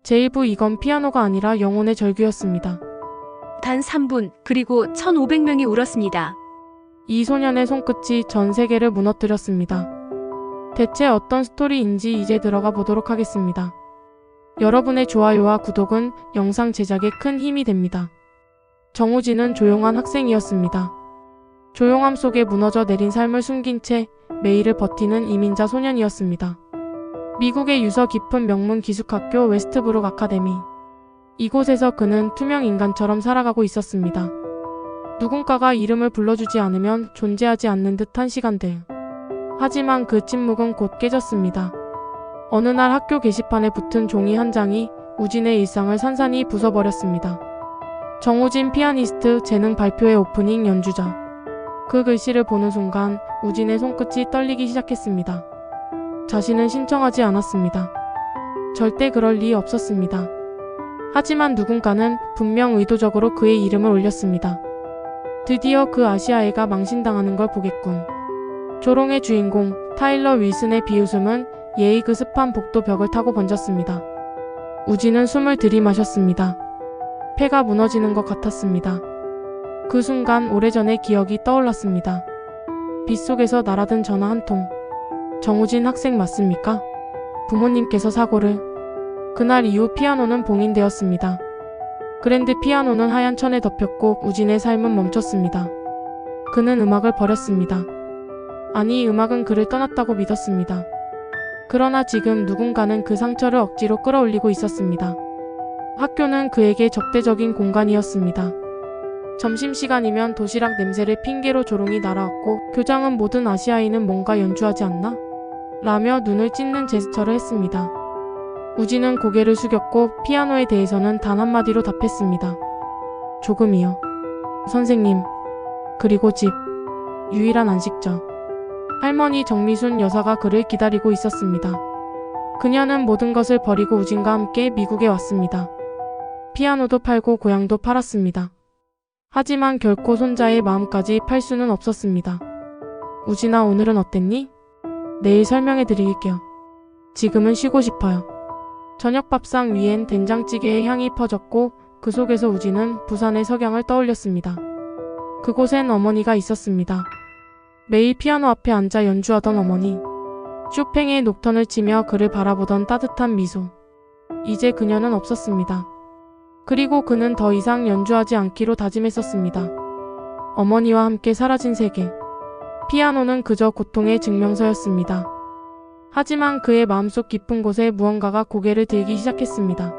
제1부 이건 피아노가 아니라 영혼의 절규였습니다. 단 3분, 그리고 1,500명이 울었습니다. 이 소년의 손끝이 전 세계를 무너뜨렸습니다. 대체 어떤 스토리인지 이제 들어가 보도록 하겠습니다. 여러분의 좋아요와 구독은 영상 제작에 큰 힘이 됩니다. 정우진은 조용한 학생이었습니다. 조용함 속에 무너져 내린 삶을 숨긴 채 매일을 버티는 이민자 소년이었습니다. 미국의 유서 깊은 명문 기숙학교 웨스트브룩 아카데미. 이곳에서 그는 투명 인간처럼 살아가고 있었습니다. 누군가가 이름을 불러주지 않으면 존재하지 않는 듯한 시간들. 하지만 그 침묵은 곧 깨졌습니다. 어느 날 학교 게시판에 붙은 종이 한 장이 우진의 일상을 산산이 부숴버렸습니다. 정우진 피아니스트 재능 발표회 오프닝 연주자. 그 글씨를 보는 순간 우진의 손끝이 떨리기 시작했습니다. 자신은 신청하지 않았습니다. 절대 그럴 리 없었습니다. 하지만 누군가는 분명 의도적으로 그의 이름을 올렸습니다. 드디어 그 아시아애가 망신당하는 걸 보겠군. 조롱의 주인공 타일러 윌슨의 비웃음은 예의 그습한 복도 벽을 타고 번졌습니다. 우진은 숨을 들이마셨습니다. 폐가 무너지는 것 같았습니다. 그 순간 오래전의 기억이 떠올랐습니다. 빗속에서 날아든 전화 한 통. 정우진 학생 맞습니까? 부모님께서 사고를. 그날 이후 피아노는 봉인되었습니다. 그랜드 피아노는 하얀 천에 덮였고 우진의 삶은 멈췄습니다. 그는 음악을 버렸습니다. 아니, 음악은 그를 떠났다고 믿었습니다. 그러나 지금 누군가는 그 상처를 억지로 끌어올리고 있었습니다. 학교는 그에게 적대적인 공간이었습니다. 점심시간이면 도시락 냄새를 핑계로 조롱이 날아왔고 교장은 모든 아시아인은 뭔가 연주하지 않나? 라며 눈을 찢는 제스처를 했습니다. 우진은 고개를 숙였고 피아노에 대해서는 단 한마디로 답했습니다. 조금이요. 선생님. 그리고 집. 유일한 안식처. 할머니 정미순 여사가 그를 기다리고 있었습니다. 그녀는 모든 것을 버리고 우진과 함께 미국에 왔습니다. 피아노도 팔고 고향도 팔았습니다. 하지만 결코 손자의 마음까지 팔 수는 없었습니다. 우진아, 오늘은 어땠니? 내일 설명해 드릴게요. 지금은 쉬고 싶어요. 저녁 밥상 위엔 된장찌개의 향이 퍼졌고 그 속에서 우진은 부산의 석양을 떠올렸습니다. 그곳엔 어머니가 있었습니다. 매일 피아노 앞에 앉아 연주하던 어머니. 쇼팽의 녹턴을 치며 그를 바라보던 따뜻한 미소. 이제 그녀는 없었습니다. 그리고 그는 더 이상 연주하지 않기로 다짐했었습니다. 어머니와 함께 사라진 세계. 피아노는 그저 고통의 증명서였습니다. 하지만 그의 마음속 깊은 곳에 무언가가 고개를 들기 시작했습니다.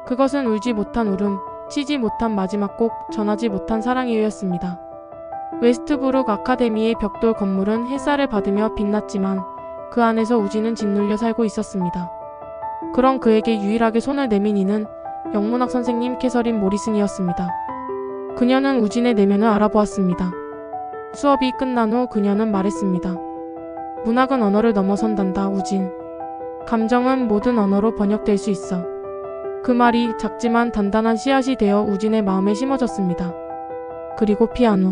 그것은 울지 못한 울음, 치지 못한 마지막 곡, 전하지 못한 사랑이었습니다. 웨스트브룩 아카데미의 벽돌 건물은 햇살을 받으며 빛났지만 그 안에서 우진은 짓눌려 살고 있었습니다. 그런 그에게 유일하게 손을 내민 이는 영문학 선생님 캐서린 모리슨이었습니다. 그녀는 우진의 내면을 알아보았습니다. 수업이 끝난 후 그녀는 말했습니다. 문학은 언어를 넘어선단다, 우진. 감정은 모든 언어로 번역될 수 있어. 그 말이 작지만 단단한 씨앗이 되어 우진의 마음에 심어졌습니다. 그리고 피아노.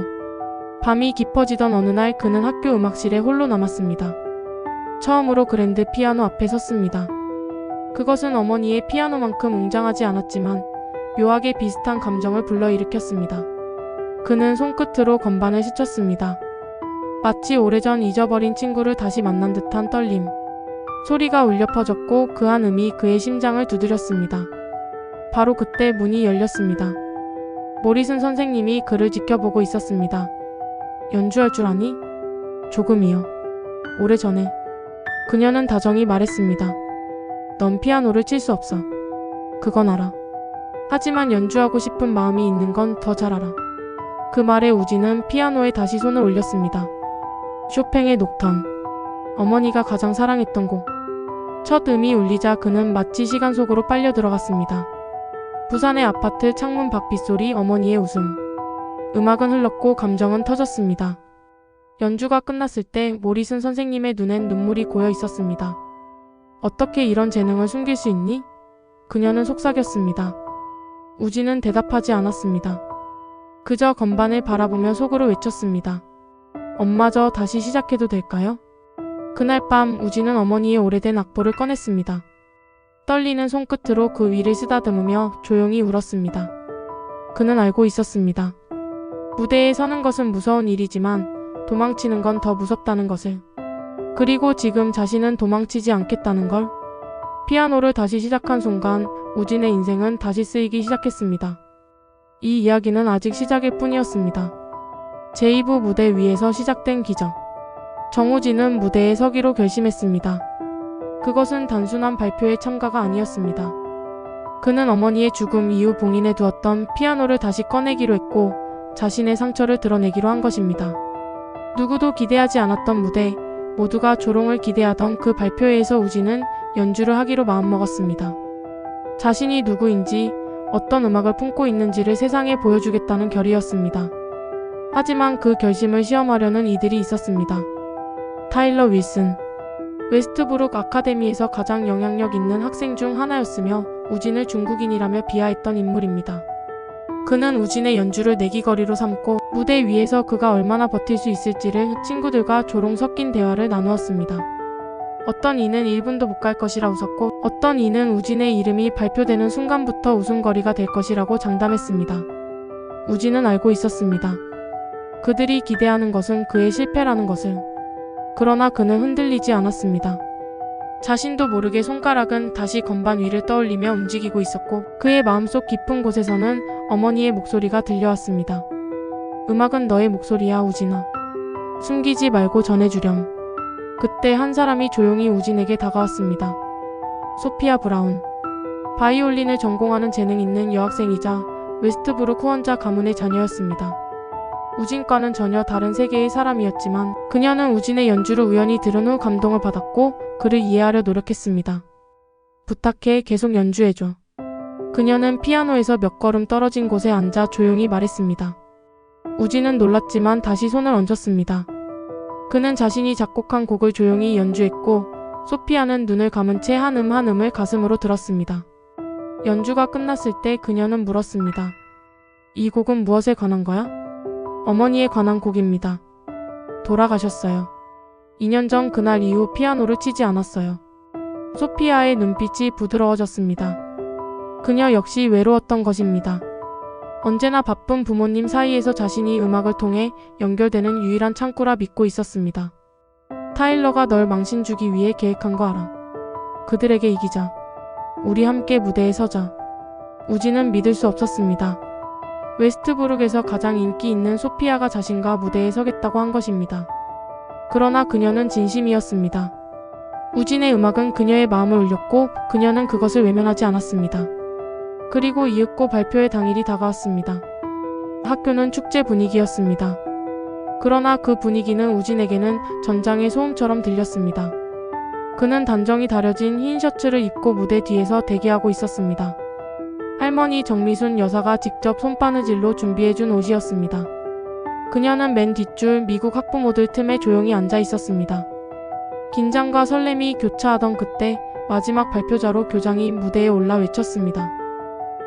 밤이 깊어지던 어느 날 그는 학교 음악실에 홀로 남았습니다. 처음으로 그랜드 피아노 앞에 섰습니다. 그것은 어머니의 피아노만큼 웅장하지 않았지만 묘하게 비슷한 감정을 불러일으켰습니다. 그는 손끝으로 건반을 스쳤습니다. 마치 오래전 잊어버린 친구를 다시 만난 듯한 떨림. 소리가 울려 퍼졌고 그 한 음이 그의 심장을 두드렸습니다. 바로 그때 문이 열렸습니다. 모리슨 선생님이 그를 지켜보고 있었습니다. 연주할 줄 아니? 조금이요. 오래전에. 그녀는 다정히 말했습니다. 넌 피아노를 칠 수 없어. 그건 알아. 하지만 연주하고 싶은 마음이 있는 건 더 잘 알아. 그 말에 우진은 피아노에 다시 손을 올렸습니다. 쇼팽의 녹턴. 어머니가 가장 사랑했던 곡. 첫 음이 울리자 그는 마치 시간 속으로 빨려 들어갔습니다. 부산의 아파트 창문 밖 빗소리, 어머니의 웃음. 음악은 흘렀고 감정은 터졌습니다. 연주가 끝났을 때 모리슨 선생님의 눈엔 눈물이 고여 있었습니다. 어떻게 이런 재능을 숨길 수 있니? 그녀는 속삭였습니다. 우진은 대답하지 않았습니다. 그저 건반을 바라보며 속으로 외쳤습니다. 엄마, 저 다시 시작해도 될까요? 그날 밤 우진은 어머니의 오래된 악보를 꺼냈습니다. 떨리는 손끝으로 그 위를 쓰다듬으며 조용히 울었습니다. 그는 알고 있었습니다. 무대에 서는 것은 무서운 일이지만 도망치는 건 더 무섭다는 것을. 그리고 지금 자신은 도망치지 않겠다는 걸. 피아노를 다시 시작한 순간 우진의 인생은 다시 쓰이기 시작했습니다. 이 이야기는 아직 시작일 뿐이었습니다. 제2부 무대 위에서 시작된 기적. 정우진은 무대에 서기로 결심했습니다. 그것은 단순한 발표의 참가가 아니었습니다. 그는 어머니의 죽음 이후 봉인해 두었던 피아노를 다시 꺼내기로 했고 자신의 상처를 드러내기로 한 것입니다. 누구도 기대하지 않았던 무대, 모두가 조롱을 기대하던 그 발표회에서 우진은 연주를 하기로 마음먹었습니다. 자신이 누구인지, 어떤 음악을 품고 있는지를 세상에 보여주겠다는 결의였습니다. 하지만 그 결심을 시험하려는 이들이 있었습니다. 타일러 윌슨. 웨스트브룩 아카데미에서 가장 영향력 있는 학생 중 하나였으며 우진을 중국인이라며 비하했던 인물입니다. 그는 우진의 연주를 내기거리로 삼고 무대 위에서 그가 얼마나 버틸 수 있을지를 친구들과 조롱 섞인 대화를 나누었습니다. 어떤 이는 1분도 못 갈 것이라 웃었고 어떤 이는 우진의 이름이 발표되는 순간부터 웃음거리가 될 것이라고 장담했습니다. 우진은 알고 있었습니다. 그들이 기대하는 것은 그의 실패라는 것을. 그러나 그는 흔들리지 않았습니다. 자신도 모르게 손가락은 다시 건반 위를 떠올리며 움직이고 있었고 그의 마음속 깊은 곳에서는 어머니의 목소리가 들려왔습니다. 음악은 너의 목소리야, 우진아. 숨기지 말고 전해주렴. 그때 한 사람이 조용히 우진에게 다가왔습니다. 소피아 브라운. 바이올린을 전공하는 재능 있는 여학생이자 웨스트브룩 후원자 가문의 자녀였습니다. 우진과는 전혀 다른 세계의 사람이었지만 그녀는 우진의 연주를 우연히 들은 후 감동을 받았고 그를 이해하려 노력했습니다. 부탁해, 계속 연주해줘. 그녀는 피아노에서 몇 걸음 떨어진 곳에 앉아 조용히 말했습니다. 우진은 놀랐지만 다시 손을 얹었습니다. 그는 자신이 작곡한 곡을 조용히 연주했고 소피아는 눈을 감은 채 한 한 음을 가슴으로 들었습니다. 연주가 끝났을 때 그녀는 물었습니다. 이 곡은 무엇에 관한 거야? 어머니에 관한 곡입니다. 돌아가셨어요. 2년 전 그날 이후 피아노를 치지 않았어요. 소피아의 눈빛이 부드러워졌습니다. 그녀 역시 외로웠던 것입니다. 언제나 바쁜 부모님 사이에서 자신이 음악을 통해 연결되는 유일한 창구라 믿고 있었습니다. 타일러가 널 망신 주기 위해 계획한 거 알아. 그들에게 이기자. 우리 함께 무대에 서자. 우진은 믿을 수 없었습니다. 웨스트브룩에서 가장 인기 있는 소피아가 자신과 무대에 서겠다고 한 것입니다. 그러나 그녀는 진심이었습니다. 우진의 음악은 그녀의 마음을 울렸고 그녀는 그것을 외면하지 않았습니다. 그리고 이윽고 발표의 당일이 다가왔습니다. 학교는 축제 분위기였습니다. 그러나 그 분위기는 우진에게는 전장의 소음처럼 들렸습니다. 그는 단정히 다려진 흰 셔츠를 입고 무대 뒤에서 대기하고 있었습니다. 할머니 정미순 여사가 직접 손바느질로 준비해준 옷이었습니다. 그녀는 맨 뒷줄 미국 학부모들 틈에 조용히 앉아 있었습니다. 긴장과 설렘이 교차하던 그때 마지막 발표자로 교장이 무대에 올라 외쳤습니다.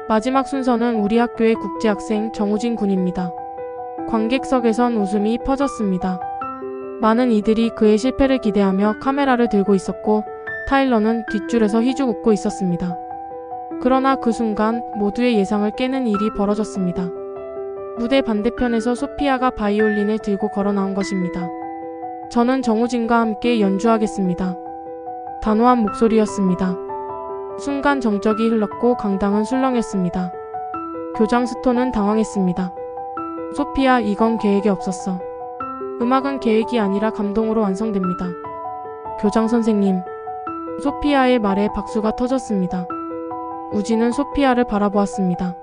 마지막 순서는 우리 학교의 국제학생 정우진 군입니다. 관객석에선 웃음이 퍼졌습니다. 많은 이들이 그의 실패를 기대하며 카메라를 들고 있었고 타일러는 뒷줄에서 휘죽 웃고 있었습니다. 그러나 그 순간 모두의 예상을 깨는 일이 벌어졌습니다. 무대 반대편에서 소피아가 바이올린을 들고 걸어 나온 것입니다. 저는 정우진과 함께 연주하겠습니다. 단호한 목소리였습니다. 순간 정적이 흘렀고 강당은 술렁였습니다. 교장 스톤은 당황했습니다. 소피아, 이건 계획이 없었어. 음악은 계획이 아니라 감동으로 완성됩니다. 교장 선생님. 소피아의 말에 박수가 터졌습니다. 우진은 소피아를 바라보았습니다.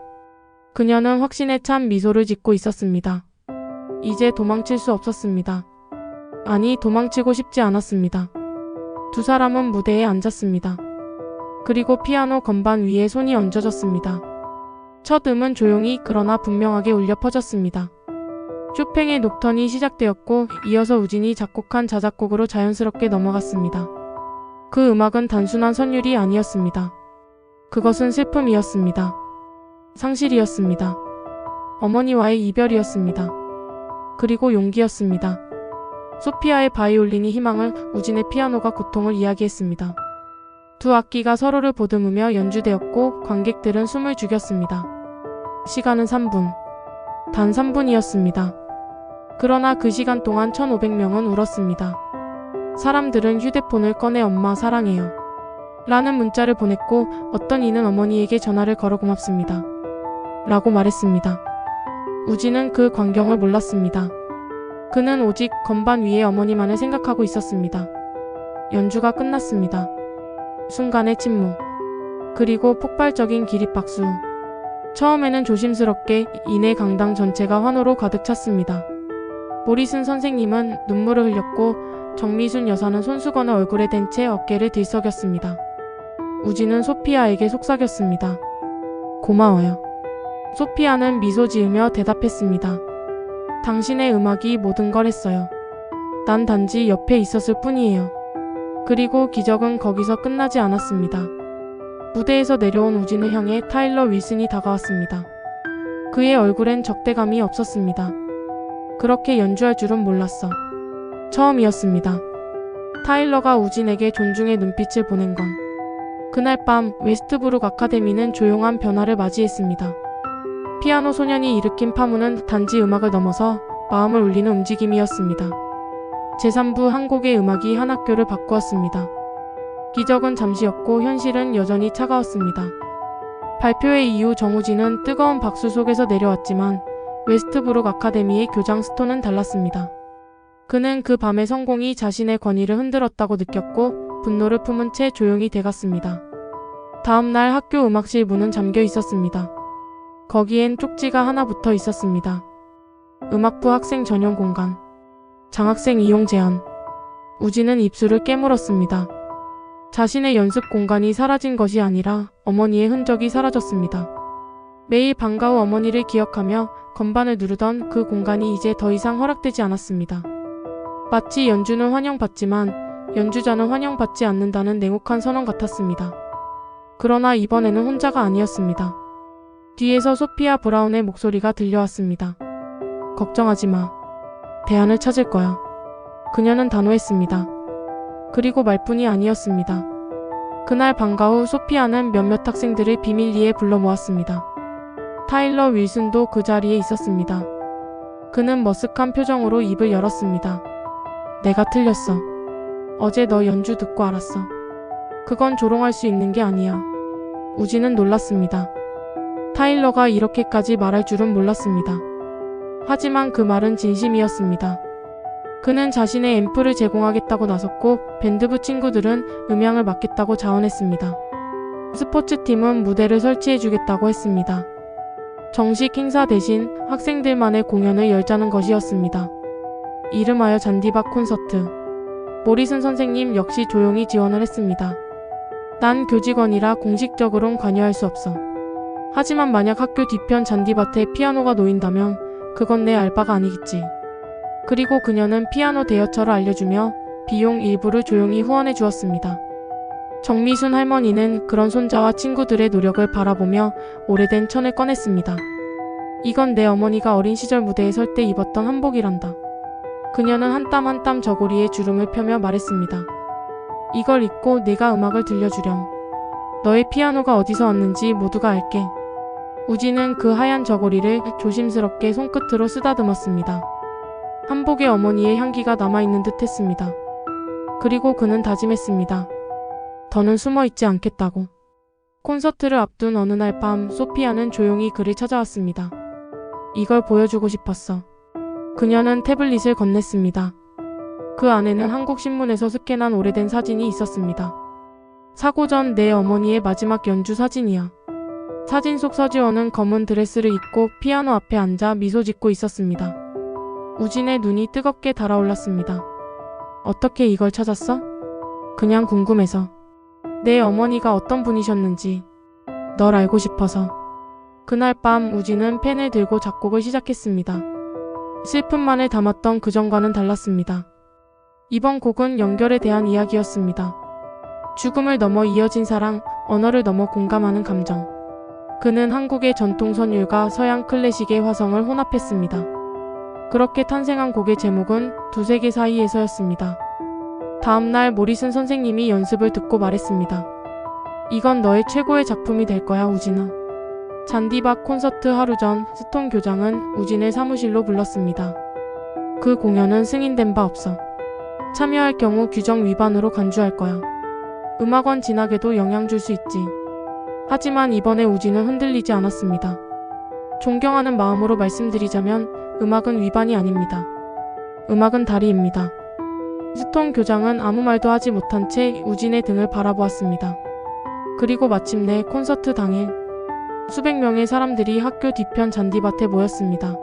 그녀는 확신에 찬 미소를 짓고 있었습니다. 이제 도망칠 수 없었습니다. 아니, 도망치고 싶지 않았습니다. 두 사람은 무대에 앉았습니다. 그리고 피아노 건반 위에 손이 얹어졌습니다. 첫 음은 조용히 그러나 분명하게 울려 퍼졌습니다. 쇼팽의 녹턴이 시작되었고 이어서 우진이 작곡한 자작곡으로 자연스럽게 넘어갔습니다. 그 음악은 단순한 선율이 아니었습니다. 그것은 슬픔이었습니다. 상실이었습니다. 어머니와의 이별이었습니다. 그리고 두 악기가 서로를 보듬으며 연주되었고 관객들은 숨을 죽였습니다. 시간은 3분. 단 3분이었습니다. 그러나 그 시간 동안 1,500명은 울었습니다. 사람들은 휴대폰을 꺼내 엄마 사랑해요 라는 문자를 보냈고 어떤 이는 어머니에게 전화를 걸어 고맙습니다 라고 말했습니다. 우진은 그 광경을 몰랐습니다. 그는 오직 건반 위에 어머니만을 생각하고 있었습니다. 연주가 끝났습니다. 순간의 침묵. 그리고 폭발적인 기립박수. 처음에는 조심스럽게 이내 강당 전체가 환호로 가득 찼습니다. 모리슨 선생님은 눈물을 흘렸고 정미순 여사는 손수건을 얼굴에 댄 채 어깨를 들썩였습니다. 우진은 소피아에게 속삭였습니다. 고마워요. 소피아는 미소 지으며 대답했습니다. 당신의 음악이 모든 걸 했어요. 난 단지 옆에 있었을 뿐이에요. 그리고 기적은 거기서 끝나지 않았습니다. 무대에서 내려온 우진을 향해 타일러 윌슨이 다가왔습니다. 그의 얼굴엔 적대감이 없었습니다. 그렇게 연주할 줄은 몰랐어. 처음이었습니다. 타일러가 우진에게 존중의 눈빛을 보낸 건 그날 밤 웨스트브룩 아카데미는 조용한 변화를 맞이했습니다. 피아노 소년이 일으킨 파문은 단지 음악을 넘어서 마음을 울리는 움직임이었습니다. 제3부 한 곡의 음악이 한 학교를 바꾸었습니다. 기적은 잠시였고 현실은 여전히 차가웠습니다. 발표회 이후 정우진은 뜨거운 박수 속에서 내려왔지만 웨스트브룩 아카데미의 교장 스톤은 달랐습니다. 그는 그 밤의 성공이 자신의 권위를 흔들었다고 느꼈고 분노를 품은 채 조용히 돼갔습니다. 다음 날 학교 음악실 문은 잠겨 있었습니다. 거기엔 쪽지가 하나 붙어 있었습니다. 음악부 학생 전용 공간. 장학생 이용 제한. 우진은 입술을 깨물었습니다. 자신의 연습 공간이 사라진 것이 아니라 어머니의 흔적이 사라졌습니다. 매일 방과 후 어머니를 기억하며 건반을 누르던 그 공간이 이제 더 이상 허락되지 않았습니다. 마치 연주는 환영받지만 연주자는 환영받지 않는다는 냉혹한 선언 같았습니다. 그러나 이번에는 혼자가 아니었습니다. 뒤에서 소피아 브라운의 목소리가 들려왔습니다. 걱정하지 마. 대안을 찾을 거야. 그녀는 단호했습니다. 그리고 말뿐이 아니었습니다. 그날 방과 후 소피아는 몇몇 학생들을 비밀리에 불러 모았습니다. 타일러 윌슨도 그 자리에 있었습니다. 그는 머쓱한 표정으로 입을 열었습니다. 내가 틀렸어. 어제 너 연주 듣고 알았어. 그건 조롱할 수 있는 게 아니야. 우진은 놀랐습니다. 타일러가 이렇게까지 말할 줄은 몰랐습니다. 하지만 그 말은 진심이었습니다. 그는 자신의 앰프를 제공하겠다고 나섰고 밴드부 친구들은 음향을 맡겠다고 자원했습니다. 스포츠팀은 무대를 설치해주겠다고 했습니다. 정식 행사 대신 학생들만의 공연을 열자는 것이었습니다. 이름하여 잔디밭 콘서트. 모리슨 선생님 역시 조용히 지원을 했습니다. 난 교직원이라 공식적으론 관여할 수 없어. 하지만 만약 학교 뒤편 잔디밭에 피아노가 놓인다면 그건 내 알바가 아니겠지. 그리고 그녀는 피아노 대여처를 알려주며 비용 일부를 조용히 후원해 주었습니다. 정미순 할머니는 그런 손자와 친구들의 노력을 바라보며 오래된 천을 꺼냈습니다. 이건 내 어머니가 어린 시절 무대에 설 때 입었던 한복이란다. 그녀는 한 땀 한 땀 저고리에 주름을 펴며 말했습니다. 이걸 입고 내가 음악을 들려주렴. 너의 피아노가 어디서 왔는지 모두가 알게. 우진은 그 하얀 저고리를 조심스럽게 손끝으로 쓰다듬었습니다. 한복에 어머니의 향기가 남아있는 듯 했습니다. 그리고 그는 다짐했습니다. 더는 숨어있지 않겠다고. 콘서트를 앞둔 어느 날 밤 소피아는 조용히 그를 찾아왔습니다. 이걸 보여주고 싶었어. 그녀는 태블릿을 건넸습니다. 그 안에는 한국 신문에서 스캔한 오래된 사진이 있었습니다. 사고 전 내 어머니의 마지막 연주 사진이야. 사진 속 서지원은 검은 드레스를 입고 피아노 앞에 앉아 미소 짓고 있었습니다. 우진의 눈이 뜨겁게 달아올랐습니다. 어떻게 이걸 찾았어? 그냥 궁금해서. 내 어머니가 어떤 분이셨는지 널 알고 싶어서. 그날 밤 우진은 펜을 들고 작곡을 시작했습니다. 슬픔만을 담았던 그전과는 달랐습니다. 이번 곡은 연결에 대한 이야기였습니다. 죽음을 넘어 이어진 사랑, 언어를 넘어 공감하는 감정. 그는 한국의 전통 선율과 서양 클래식의 화성을 혼합했습니다. 그렇게 탄생한 곡의 제목은 두 세계 사이에서였습니다. 다음 날 모리슨 선생님이 연습을 듣고 말했습니다. 이건 너의 최고의 작품이 될 거야, 우진아. 잔디밭 콘서트 하루 전 스톤 교장은 우진을 사무실로 불렀습니다. 그 공연은 승인된 바 없어. 참여할 경우 규정 위반으로 간주할 거야. 음악원 진학에도 영향 줄 수 있지. 하지만 이번에 우진은 흔들리지 않았습니다. 존경하는 마음으로 말씀드리자면 음악은 위반이 아닙니다. 음악은 다리입니다. 스톤 교장은 아무 말도 하지 못한 채 우진의 등을 바라보았습니다. 그리고 마침내 콘서트 당일 수백 명의 사람들이 학교 뒤편 잔디밭에 모였습니다.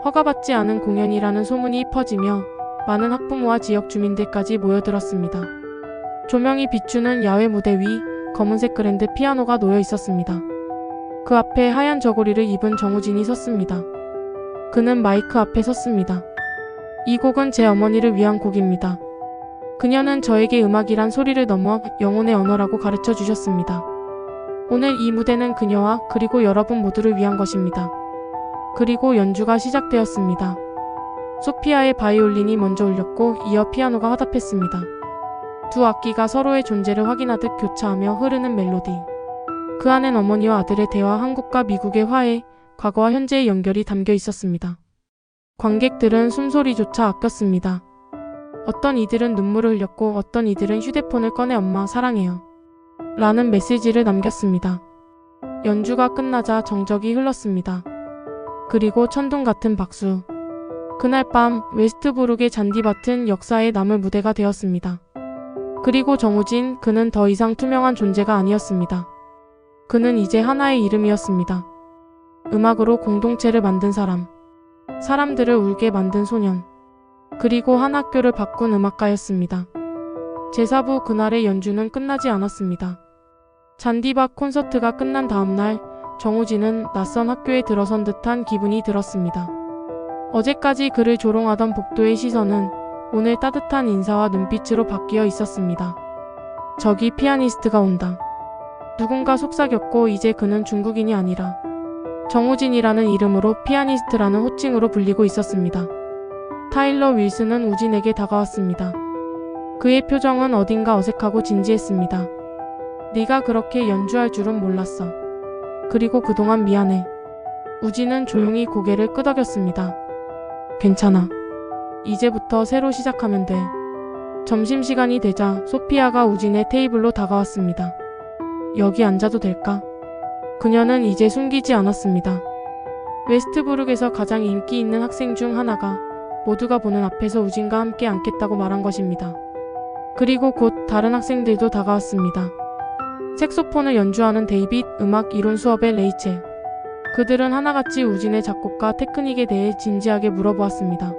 허가받지 않은 공연이라는 소문이 퍼지며 많은 학부모와 지역 주민들까지 모여들었습니다. 조명이 비추는 야외 무대 위 검은색 그랜드 피아노가 놓여 있었습니다. 그 앞에 하얀 저고리를 입은 정우진이 섰습니다. 그는 마이크 앞에 섰습니다. 이 곡은 제 어머니를 위한 곡입니다. 그녀는 저에게 음악이란 소리를 넘어 영혼의 언어라고 가르쳐 주셨습니다. 오늘 이 무대는 그녀와 그리고 여러분 모두를 위한 것입니다. 그리고 연주가 시작되었습니다. 소피아의 바이올린이 먼저 울렸고 이어 피아노가 화답했습니다. 두 악기가 서로의 존재를 확인하듯 교차하며 흐르는 멜로디. 그 안엔 어머니와 아들의 대화, 한국과 미국의 화해, 과거와 현재의 연결이 담겨 있었습니다. 관객들은 숨소리조차 아꼈습니다. 어떤 이들은 눈물을 흘렸고 어떤 이들은 휴대폰을 꺼내 엄마 사랑해요 라는 메시지를 남겼습니다. 연주가 끝나자 정적이 흘렀습니다. 그리고 천둥 같은 박수. 그날 밤 웨스트브룩의 잔디밭은 역사에 남을 무대가 되었습니다. 그리고 정우진, 그는 더 이상 투명한 존재가 아니었습니다. 그는 이제 하나의 이름이었습니다. 음악으로 공동체를 만든 사람. 사람들을 울게 만든 소년. 그리고 한 학교를 바꾼 음악가였습니다. 제4부 그날의 연주는 끝나지 않았습니다. 잔디밭 콘서트가 끝난 다음날 정우진은 낯선 학교에 들어선 듯한 기분이 들었습니다. 어제까지 그를 조롱하던 복도의 시선은 오늘 따뜻한 인사와 눈빛으로 바뀌어 있었습니다. 저기 피아니스트가 온다. 누군가 속삭였고 이제 그는 중국인이 아니라 정우진이라는 이름으로 피아니스트라는 호칭으로 불리고 있었습니다. 타일러 윌슨은 우진에게 다가왔습니다. 그의 표정은 어딘가 어색하고 진지했습니다. 네가 그렇게 연주할 줄은 몰랐어. 그리고 그동안 미안해. 우진은 조용히 고개를 끄덕였습니다. 괜찮아. 이제부터 새로 시작하면 돼. 점심시간이 되자 소피아가 우진의 테이블로 다가왔습니다. 여기 앉아도 될까? 그녀는 이제 숨기지 않았습니다. 웨스트브룩에서 가장 인기 있는 학생 중 하나가 모두가 보는 앞에서 우진과 함께 앉겠다고 말한 것입니다. 그리고 곧 다른 학생들도 다가왔습니다. 색소폰을 연주하는 데이빗, 음악 이론 수업의 레이첼. 그들은 하나같이 우진의 작곡과 테크닉에 대해 진지하게 물어보았습니다.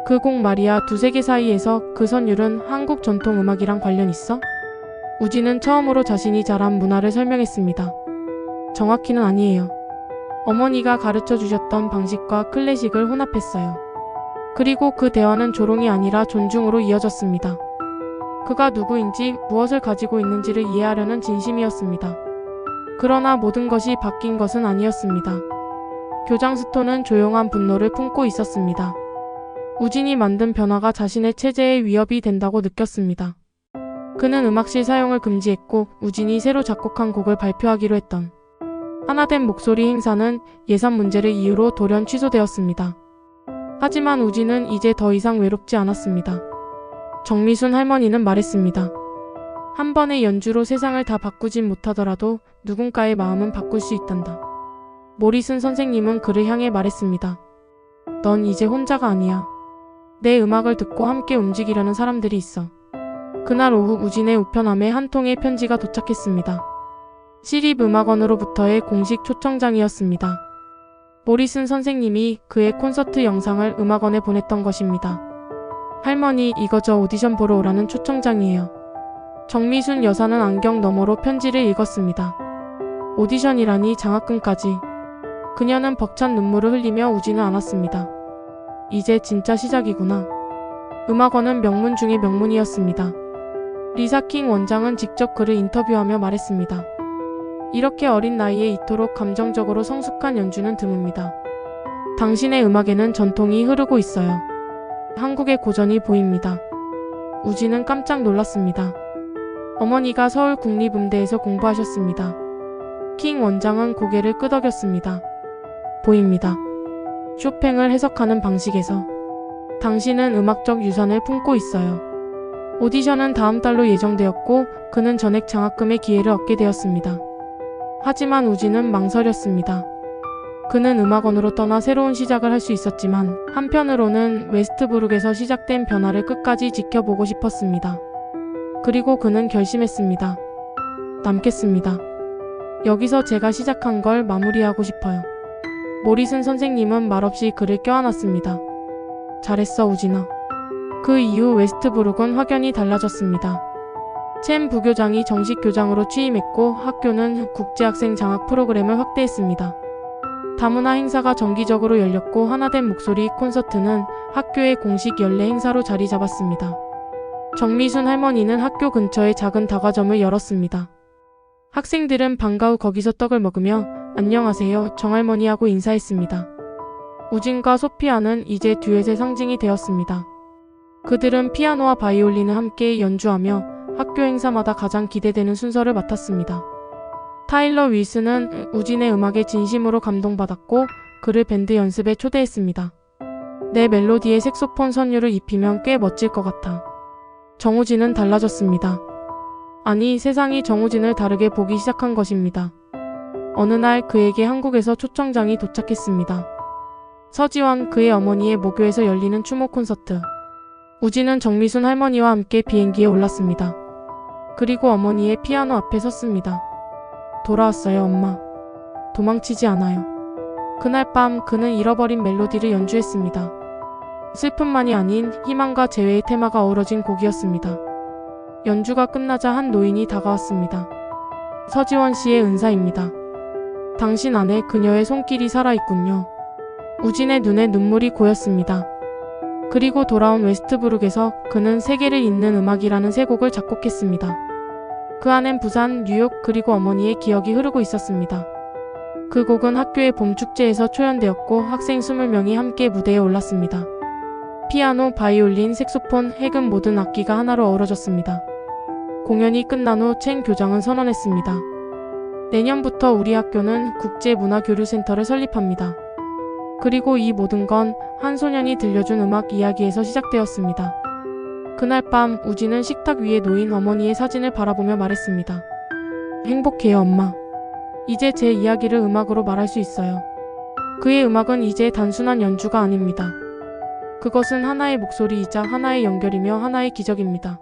그 곡 말이야, 두세 개 사이에서 그 선율은 한국 전통 음악이랑 관련 있어? 우진은 처음으로 자신이 자란 문화를 설명했습니다. 정확히는 아니에요. 어머니가 가르쳐 주셨던 방식과 클래식을 혼합했어요. 그리고 그 대화는 조롱이 아니라 존중으로 이어졌습니다. 그가 누구인지 무엇을 가지고 있는지를 이해하려는 진심이었습니다. 그러나 모든 것이 바뀐 것은 아니었습니다. 교장 스톤은 조용한 분노를 품고 있었습니다. 우진이 만든 변화가 자신의 체제에 위협이 된다고 느꼈습니다. 그는 음악실 사용을 금지했고 우진이 새로 작곡한 곡을 발표하기로 했던 하나된 목소리 행사는 예산 문제를 이유로 돌연 취소되었습니다. 하지만 우진은 이제 더 이상 외롭지 않았습니다. 정미순 할머니는 말했습니다. 한 번의 연주로 세상을 다 바꾸진 못하더라도 누군가의 마음은 바꿀 수 있단다. 모리슨 선생님은 그를 향해 말했습니다. 넌 이제 혼자가 아니야. 내 음악을 듣고 함께 움직이려는 사람들이 있어. 그날 오후 우진의 우편함에 한 통의 편지가 도착했습니다. 시립음악원으로부터의 공식 초청장이었습니다. 모리슨 선생님이 그의 콘서트 영상을 음악원에 보냈던 것입니다. 할머니, 이거 저 오디션 보러 오라는 초청장이에요. 정미순 여사는 안경 너머로 편지를 읽었습니다. 오디션이라니, 장학금까지. 그녀는 벅찬 눈물을 흘리며 우진을 안았습니다. 이제 진짜 시작이구나. 음악원은 명문 중의 명문이었습니다. 리사 킹 원장은 직접 그를 인터뷰하며 말했습니다. 이렇게 어린 나이에 이토록 감정적으로 성숙한 연주는 드뭅니다. 당신의 음악에는 전통이 흐르고 있어요. 한국의 고전이 보입니다. 우진은 깜짝 놀랐습니다. 어머니가 서울 국립음대에서 공부하셨습니다. 킹 원장은 고개를 끄덕였습니다. 보입니다. 쇼팽을 해석하는 방식에서 당신은 음악적 유산을 품고 있어요. 오디션은 다음 달로 예정되었고 그는 전액 장학금의 기회를 얻게 되었습니다. 하지만 우진은 망설였습니다. 그는 음악원으로 떠나 새로운 시작을 할 수 있었지만 한편으로는 웨스트브룩에서 시작된 변화를 끝까지 지켜보고 싶었습니다. 그리고 그는 결심했습니다. 남겠습니다. 여기서 제가 시작한 걸 마무리하고 싶어요. 모리슨 선생님은 말없이 그를 껴안았습니다. 잘했어, 우진아. 그 이후 웨스트브룩은 확연히 달라졌습니다. chen 부교장이 정식 교장으로 취임했고 학교는 국제학생 장학 프로그램을 확대했습니다. 다문화 행사가 정기적으로 열렸고 하나된 목소리 콘서트는 학교의 공식 연례 행사로 자리 잡았습니다. 정미순 할머니는 학교 근처에 작은 다과점을 열었습니다. 학생들은 방과 후 거기서 떡을 먹으며 안녕하세요, 정할머니 하고 인사했습니다. 우진과 소피아는 이제 듀엣의 상징이 되었습니다. 그들은 피아노와 바이올린을 함께 연주하며 학교 행사마다 가장 기대되는 순서를 맡았습니다. 타일러 윌슨은 우진의 음악에 진심으로 감동받았고 그를 밴드 연습에 초대했습니다. 내 멜로디에 색소폰 선율을 입히면 꽤 멋질 것 같아. 정우진은 달라졌습니다. 아니, 세상이 정우진을 다르게 보기 시작한 것입니다. 어느 날 그에게 한국에서 초청장이 도착했습니다. 서지원, 그의 어머니의 모교에서 열리는 추모 콘서트. 우진은 정미순 할머니와 함께 비행기에 올랐습니다. 그리고 어머니의 피아노 앞에 섰습니다. 돌아왔어요, 엄마. 도망치지 않아요. 그날 밤 그는 잃어버린 멜로디를 연주했습니다. 슬픔만이 아닌 희망과 재회의 테마가 어우러진 곡이었습니다. 연주가 끝나자 한 노인이 다가왔습니다. 서지원 씨의 은사입니다. 당신 안에 그녀의 손길이 살아있군요. 우진의 눈에 눈물이 고였습니다. 그리고 돌아온 웨스트브룩에서 그는 세계를 잇는 음악이라는 세 곡을 작곡했습니다. 그 안엔 부산, 뉴욕 그리고 어머니의 기억이 흐르고 있었습니다. 그 곡은 학교의 봄축제에서 초연되었고 학생 20명이 함께 무대에 올랐습니다. 피아노, 바이올린, 색소폰, 해금 모든 악기가 하나로 어우러졌습니다. 공연이 끝난 후 chen 교장은 선언했습니다. 내년부터 우리 학교는 국제문화교류센터를 설립합니다. 그리고 이 모든 건 한 소년이 들려준 음악 이야기에서 시작되었습니다. 그날 밤 우진은 식탁 위에 놓인 어머니의 사진을 바라보며 말했습니다. 행복해요, 엄마. 이제 제 이야기를 음악으로 말할 수 있어요. 그의 음악은 이제 단순한 연주가 아닙니다. 그것은 하나의 목소리이자 하나의 연결이며 하나의 기적입니다.